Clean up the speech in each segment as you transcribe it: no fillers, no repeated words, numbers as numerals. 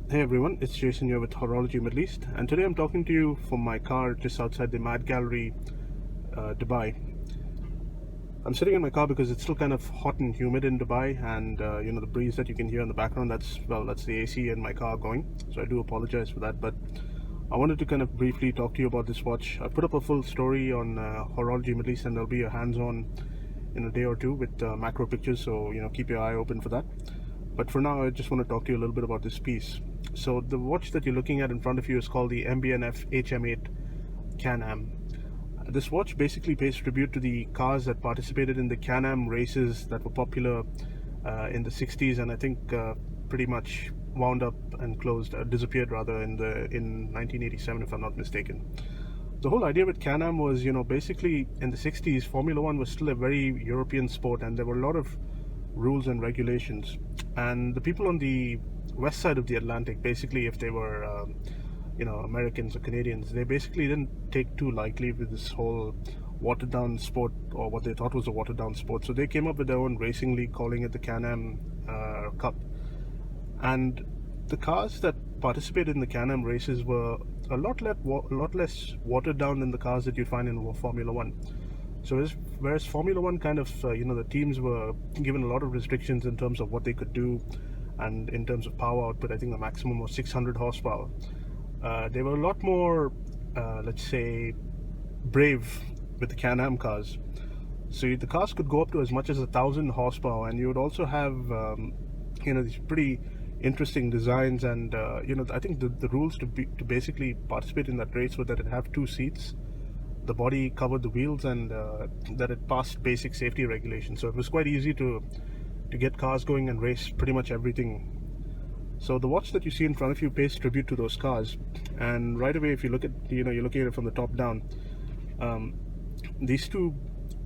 Hey everyone, it's Jason here with Horology Middle East, and today I'm talking to you from my car just outside the M.A.D gallery, Dubai. I'm sitting in my car because it's still kind of hot and humid in Dubai, and the breeze that you can hear in the background, that's the AC in my car going, so I do apologize for that. But I wanted to kind of briefly talk to you about this watch. I put up a full story on Horology Middle East, and there'll be a hands-on in a day or two with macro pictures, so keep your eye open for that. But for now, I just want to talk to you a little bit about this piece. So the watch that you're looking at in front of you is called the MB&F HM8 CAN-AM. This watch basically pays tribute to the cars that participated in the CAN-AM races that were popular in the 60s, and I think pretty much wound up and disappeared rather in 1987, if I'm not mistaken. The whole idea with CAN-AM was, basically in the 60s, Formula One was still a very European sport, and there were a lot of rules and regulations. And the people on the west side of the Atlantic, basically, if they were, Americans or Canadians, they basically didn't take too lightly with this whole watered down sport, or what they thought was a watered down sport. So they came up with their own racing league, calling it the Can-Am Cup. And the cars that participated in the Can-Am races were a lot less watered down than the cars that you find in Formula One. So whereas Formula One kind of, the teams were given a lot of restrictions in terms of what they could do, and in terms of power output, I think the maximum was 600 horsepower. They were a lot more, let's say, brave with the Can-Am cars. So the cars could go up to as much as 1,000 horsepower, and you would also have, these pretty interesting designs. And I think the rules to basically participate in that race were that it have two seats, the body covered the wheels, and that it passed basic safety regulations. So it was quite easy to get cars going and race pretty much everything. So the watch that you see in front of you pays tribute to those cars. And right away, if you look at, you're looking at it from the top down, these two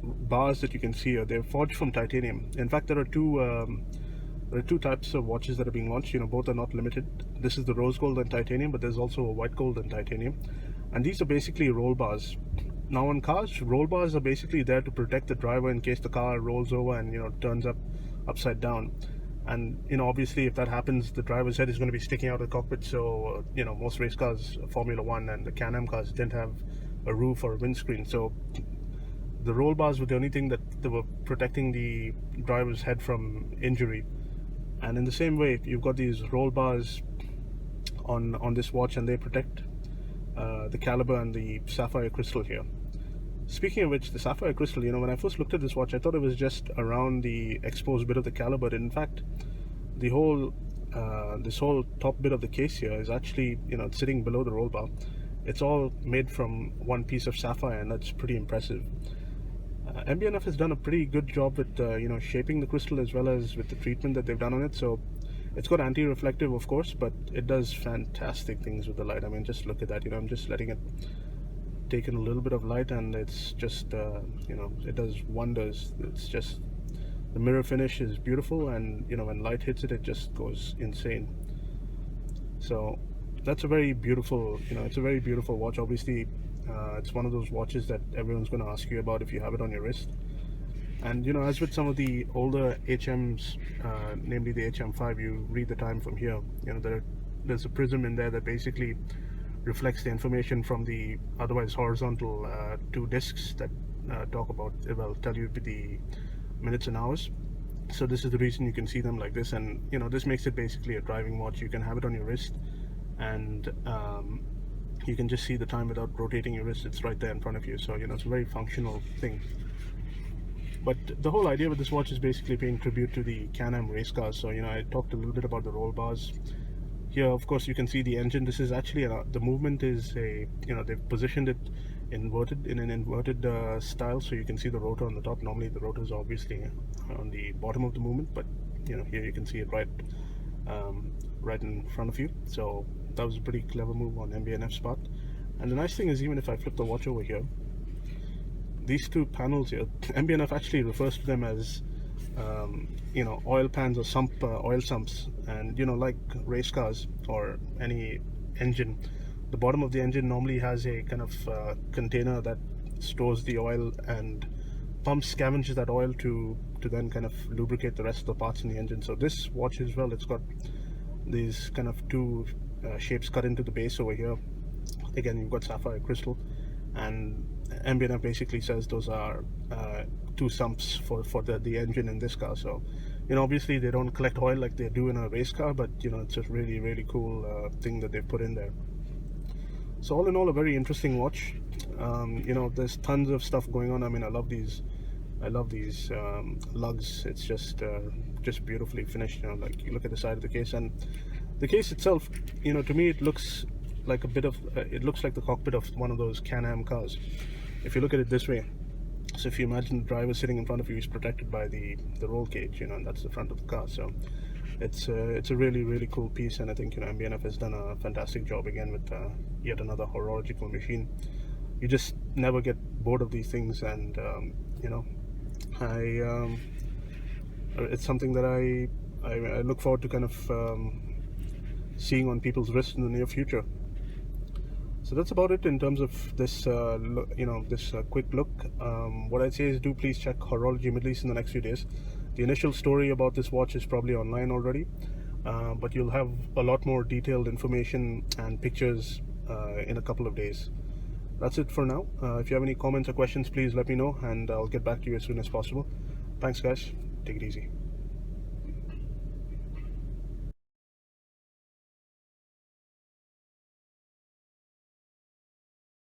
bars that you can see here, they're forged from titanium. In fact, there are two types of watches that are being launched. Both are not limited. This is the rose gold and titanium, but there's also a white gold and titanium. And these are basically roll bars. Now on cars, roll bars are basically there to protect the driver in case the car rolls over and turns upside down. And obviously, if that happens, the driver's head is going to be sticking out of the cockpit. So most race cars, Formula One and the Can-Am cars, didn't have a roof or a windscreen. So the roll bars were the only thing that they were protecting the driver's head from injury. And in the same way, you've got these roll bars on this watch, and they protect the caliber and the sapphire crystal here. Speaking of which, the sapphire crystal, when I first looked at this watch, I thought it was just around the exposed bit of the caliber. In fact, the whole this whole top bit of the case here is actually sitting below the roll bar. It's all made from one piece of sapphire, and that's pretty impressive. MB&F has done a pretty good job with shaping the crystal, as well as with the treatment that they've done on it. So it's got anti-reflective, of course, but it does fantastic things with the light. I mean, just look at that. I'm just letting it take in a little bit of light, and it's just it does wonders. It's just, the mirror finish is beautiful, and when light hits it, it just goes insane. So that's a very beautiful, it's a very beautiful watch. Obviously, it's one of those watches that everyone's going to ask you about if you have it on your wrist. And as with some of the older HMs, namely the HM5, you read the time from here. There's a prism in there that basically reflects the information from the otherwise horizontal two discs that tell you the minutes and hours. So this is the reason you can see them like this, and this makes it basically a driving watch. You can have it on your wrist, and you can just see the time without rotating your wrist. It's right there in front of you. So it's a very functional thing. But the whole idea with this watch is basically paying tribute to the Can-Am race cars. So I talked a little bit about the roll bars. Here, of course, you can see the engine. This is actually the movement is they've positioned it inverted in an inverted style, so you can see the rotor on the top. Normally the rotor is obviously on the bottom of the movement, but here you can see it right in front of you. So that was a pretty clever move on MB&F's part. And the nice thing is, even if I flip the watch over here, these two panels here, MB&F actually refers to them as oil pans or oil sumps. And like race cars or any engine, the bottom of the engine normally has a kind of container that stores the oil and scavenges that oil to then kind of lubricate the rest of the parts in the engine. So this watch as well, it's got these kind of two shapes cut into the base over here. Again, you've got sapphire crystal, and MB&F basically says those are two sumps for the engine in this car. So, obviously they don't collect oil like they do in a race car, but it's a really cool thing that they've put in there. So all in all, a very interesting watch. There's tons of stuff going on. I mean, I love these lugs. It's just beautifully finished. Like you look at the side of the case, and the case itself, to me it looks like it looks like the cockpit of one of those Can-Am cars. If you look at it this way, so if you imagine the driver sitting in front of you, he's protected by the roll cage, and that's the front of the car. So it's a really cool piece, and I think MB&F has done a fantastic job again with yet another horological machine. You just never get bored of these things, and it's something that I look forward to kind of seeing on people's wrists in the near future. So that's about it in terms of this quick look. What I'd say is, do please check Horology Middle East in the next few days. The initial story about this watch is probably online already, but you'll have a lot more detailed information and pictures in a couple of days. That's it for now. If you have any comments or questions, please let me know, and I'll get back to you as soon as possible. Thanks guys, take it easy.